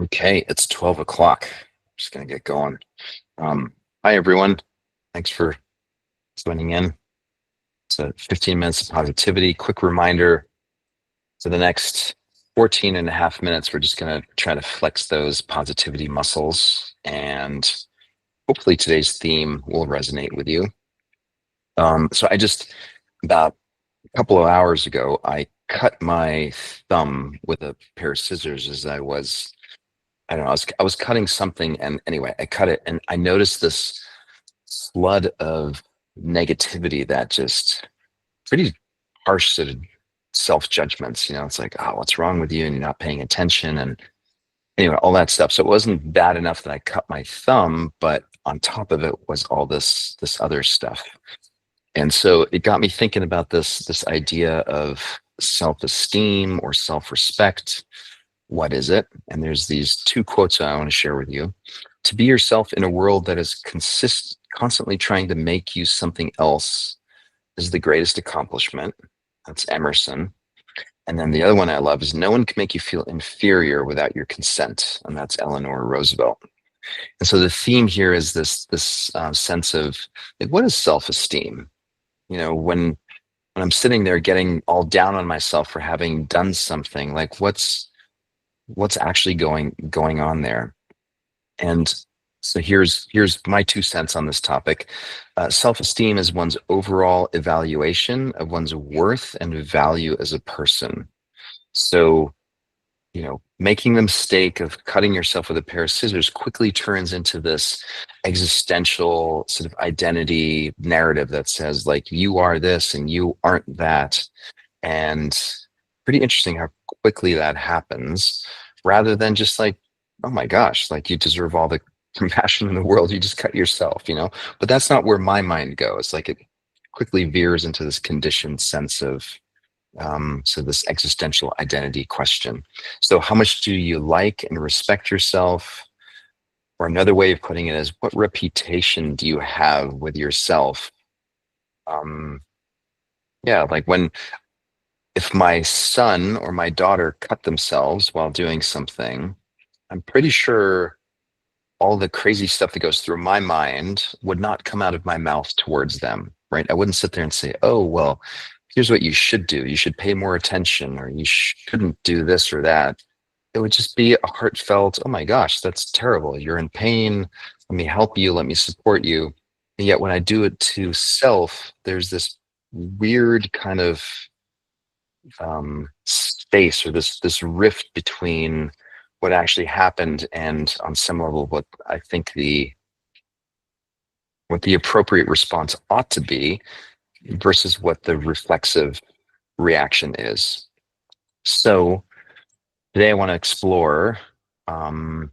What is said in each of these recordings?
Okay, it's 12 o'clock. Just gonna get going. Um, Hi everyone. Thanks for joining in. So 15 minutes of positivity. Quick reminder, for the next 14 and a half minutes, we're just gonna try to flex those positivity muscles. And hopefully today's theme will resonate with you. So I just, about a couple of hours ago, I cut my thumb with a pair of scissors as I don't know, I was cutting something, and anyway, I cut it and I noticed this flood of negativity, that just pretty harsh sort of self-judgments. It's like, oh, what's wrong with you? And you're not paying attention. And anyway, all that stuff. So it wasn't bad enough that I cut my thumb, but on top of it was all this other stuff. And so it got me thinking about this idea of self-esteem or self-respect. What is it? And there's these two quotes I want to share with you. To be yourself in a world that is constantly trying to make you something else is the greatest accomplishment. That's Emerson. And then the other one I love is no one can make you feel inferior without your consent. And that's Eleanor Roosevelt. And so the theme here is this sense of, like, what is self-esteem? When I'm sitting there getting all down on myself for having done something, like what's actually going on there. And so here's my 2 cents on this topic. Self-esteem is one's overall evaluation of one's worth and value as a person. So, making the mistake of cutting yourself with a pair of scissors quickly turns into this existential sort of identity narrative that says, like, you are this and you aren't that. And pretty interesting how quickly that happens, rather than just like, oh my gosh, like, you deserve all the compassion in the world. You just cut yourself. But that's not where my mind goes. Like, it quickly veers into this conditioned sense of, so this existential identity question. So how much do you like and respect yourself? Or another way of putting it is, what reputation do you have with yourself? Um, yeah, like, if my son or my daughter cut themselves while doing something, I'm pretty sure all the crazy stuff that goes through my mind would not come out of my mouth towards them, right? I wouldn't sit there and say, oh, well, here's what you should do. You should pay more attention, or you shouldn't do this or that. It would just be a heartfelt, oh my gosh, that's terrible. You're in pain. Let me help you. Let me support you. And yet when I do it to self, there's this weird kind of space, or this rift between what actually happened and, on some level, what I think what the appropriate response ought to be versus what the reflexive reaction is. So today I want to explore um,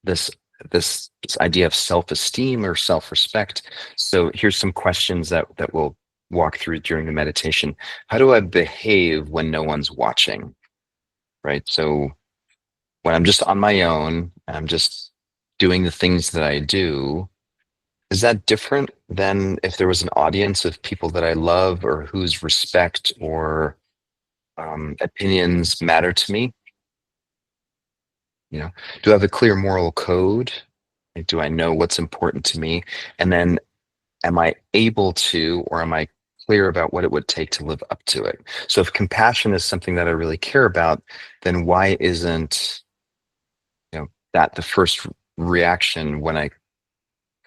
this this idea of self-esteem or self-respect. So here's some questions that we'll walk through during the meditation. How do I behave when no one's watching? Right? So when I'm just on my own and I'm just doing the things that I do, is that different than if there was an audience of people that I love, or whose respect or opinions matter to me? Do I have a clear moral code? Like, do I know what's important to me? And then, am I able to, or am I clear about what it would take to live up to it? So if compassion is something that I really care about, then why isn't, that the first reaction when I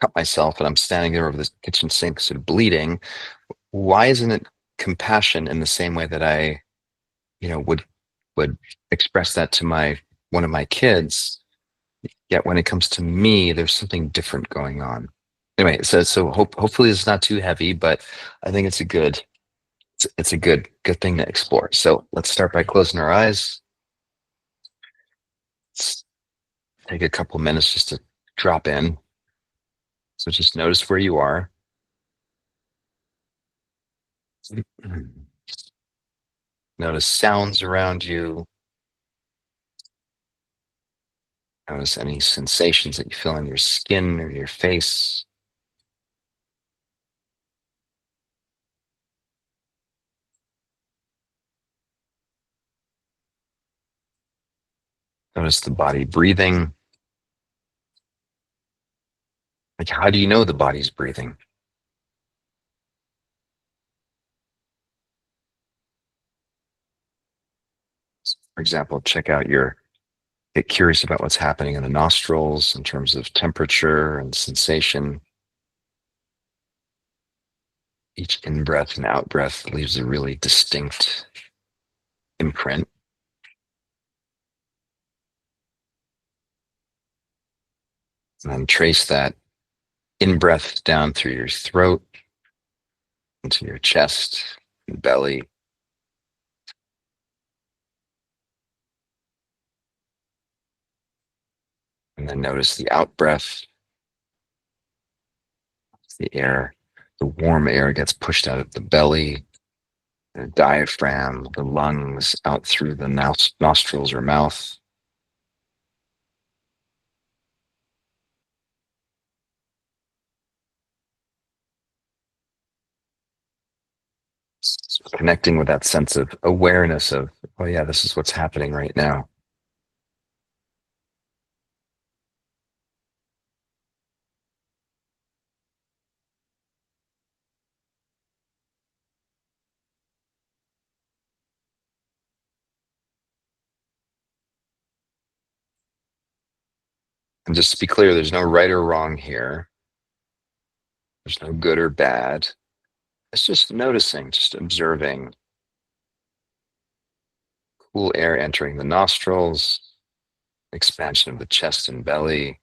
cut myself and I'm standing there over the kitchen sink sort of bleeding? Why isn't it compassion in the same way that I, would express that to my one of my kids? Yet when it comes to me, there's something different going on. Anyway, so hopefully it's not too heavy, but I think it's a good thing to explore. So let's start by closing our eyes. Let's take a couple minutes just to drop in. So just notice where you are. Notice sounds around you. Notice any sensations that you feel in your skin or your face. Notice the body breathing. Like, how do you know the body's breathing? For example, get curious about what's happening in the nostrils in terms of temperature and sensation. Each in breath and out breath leaves a really distinct imprint. And then trace that in breath down through your throat, into your chest and belly. And then notice the out breath, the warm air gets pushed out of the belly, the diaphragm, the lungs, out through the nostrils or mouth. So connecting with that sense of awareness of, oh yeah, this is what's happening right now. And just to be clear, there's no right or wrong here. There's no good or bad. It's just noticing, just observing cool air entering the nostrils, expansion of the chest and belly,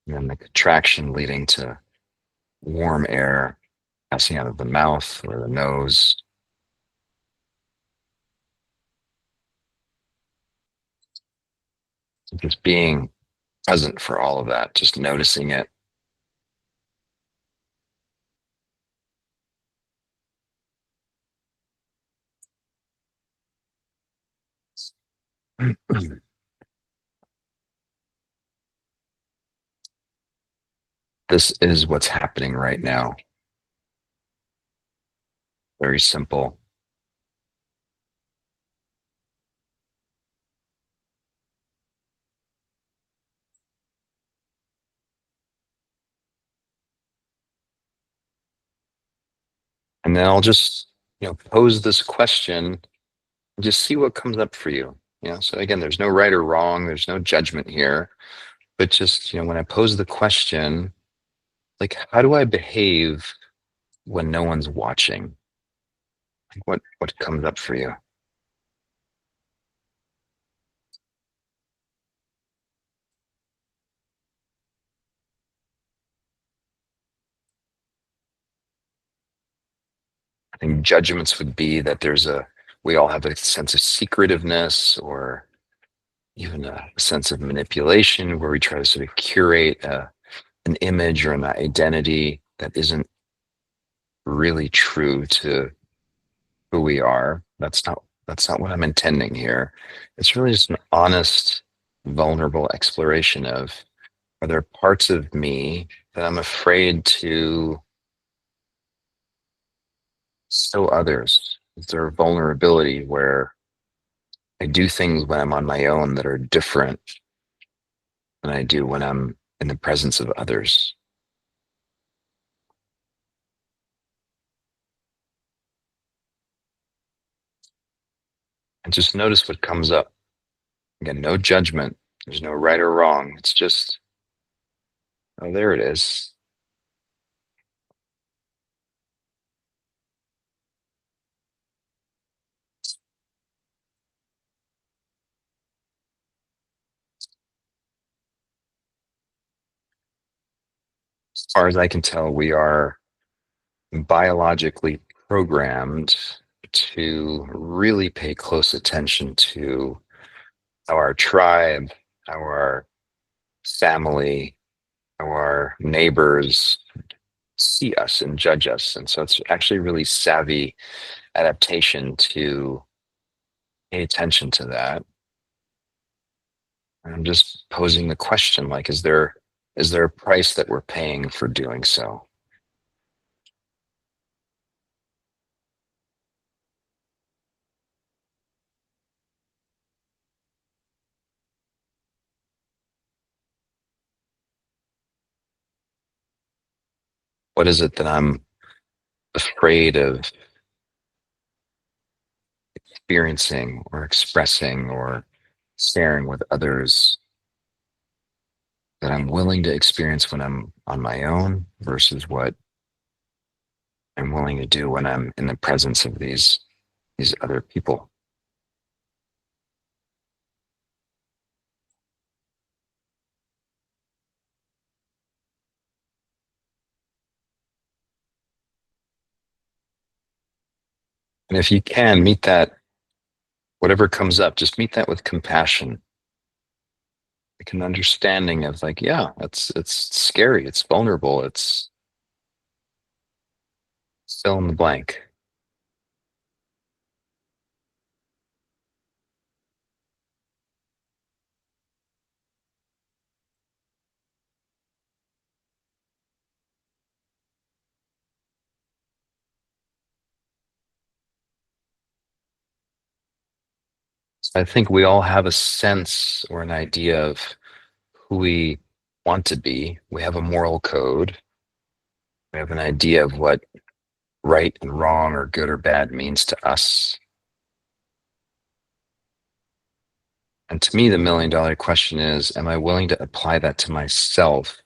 and then the contraction leading to warm air passing out of the mouth or the nose. So just being present for all of that, just noticing it. This is what's happening right now. Very simple. And then I'll just, pose this question and just see what comes up for you. So again, there's no right or wrong, there's no judgment here, but just, when I pose the question, like, how do I behave when no one's watching? Like, what comes up for you? I think judgments would be that we all have a sense of secretiveness or even a sense of manipulation where we try to sort of curate an image or an identity that isn't really true to who we are. That's not what I'm intending here. It's really just an honest, vulnerable exploration of, are there parts of me that I'm afraid to show others? Is there a vulnerability where I do things when I'm on my own that are different than I do when I'm in the presence of others? And just notice what comes up. Again, no judgment. There's no right or wrong. It's just, oh, there it is. As far as I can tell, we are biologically programmed to really pay close attention to how our tribe, how our family, how our neighbors see us and judge us. And so it's actually really savvy adaptation to pay attention to that. And I'm just posing the question, like, is there a price that we're paying for doing so? What is it that I'm afraid of experiencing or expressing or sharing with others that I'm willing to experience when I'm on my own versus what I'm willing to do when I'm in the presence of these other people? And if you can meet that, whatever comes up, just meet that with compassion, like an understanding of like, yeah, it's scary, it's vulnerable, it's fill in the blank. I think we all have a sense or an idea of who we want to be. We have a moral code. We have an idea of what right and wrong or good or bad means to us. And to me, the $1 million question is, am I willing to apply that to myself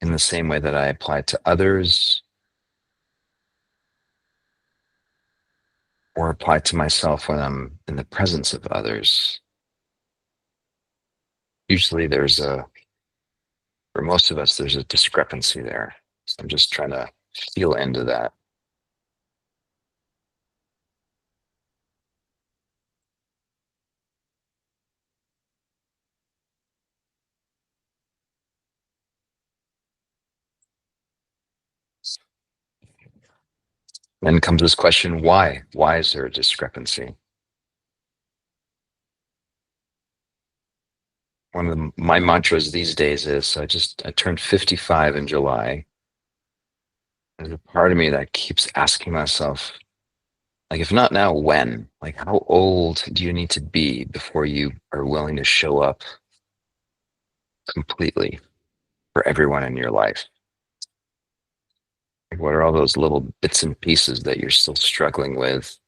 in the same way that I apply it to others or apply it to myself when I'm in the presence of others? Usually for most of us, there's a discrepancy there. So I'm just trying to feel into that. Then comes this question, why? Why is there a discrepancy? One of my mantras these days is I turned 55 in July. There's a part of me that keeps asking myself, like, if not now, when? Like, how old do you need to be before you are willing to show up completely for everyone in your life? Like, what are all those little bits and pieces that you're still struggling with,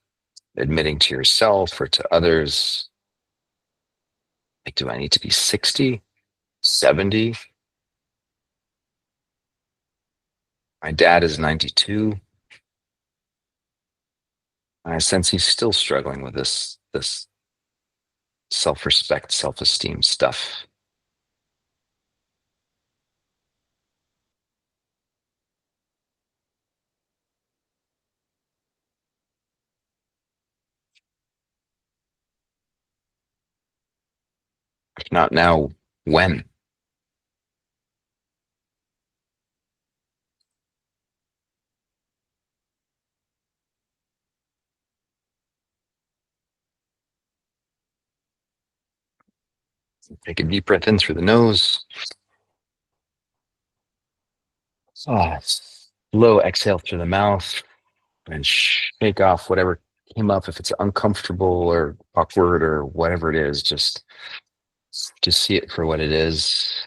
admitting to yourself or to others? Like, do I need to be 60, 70? My dad is 92. I sense he's still struggling with this self-respect, self-esteem stuff. If not now, when? Take a deep breath in through the nose. Ah, slow exhale through the mouth and shake off whatever came up. If it's uncomfortable or awkward or whatever it is, just see it for what it is.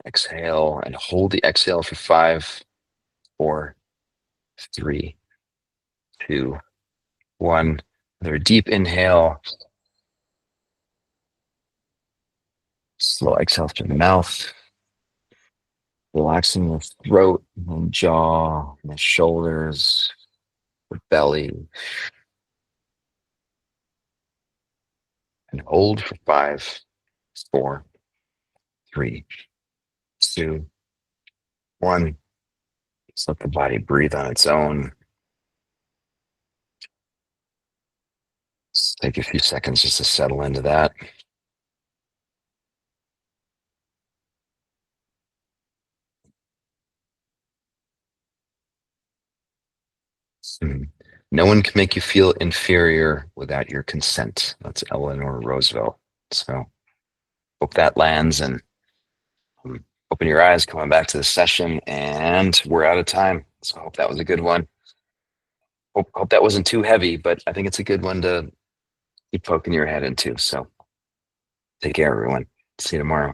Exhale and hold the exhale for 5, 4, 3, 2, 1. Another deep inhale. Slow exhale through the mouth. Relaxing the throat and jaw, and the shoulders, the belly, and hold for 5, 4, 3, 2, 1. Just let the body breathe on its own. Just take a few seconds just to settle into that. Hmm. No one can make you feel inferior without your consent. That's Eleanor Roosevelt. So hope that lands and open your eyes, coming back to the session, and we're out of time. So I hope that was a good one. Hope that wasn't too heavy, but I think it's a good one to keep poking your head into. So take care, everyone. See you tomorrow.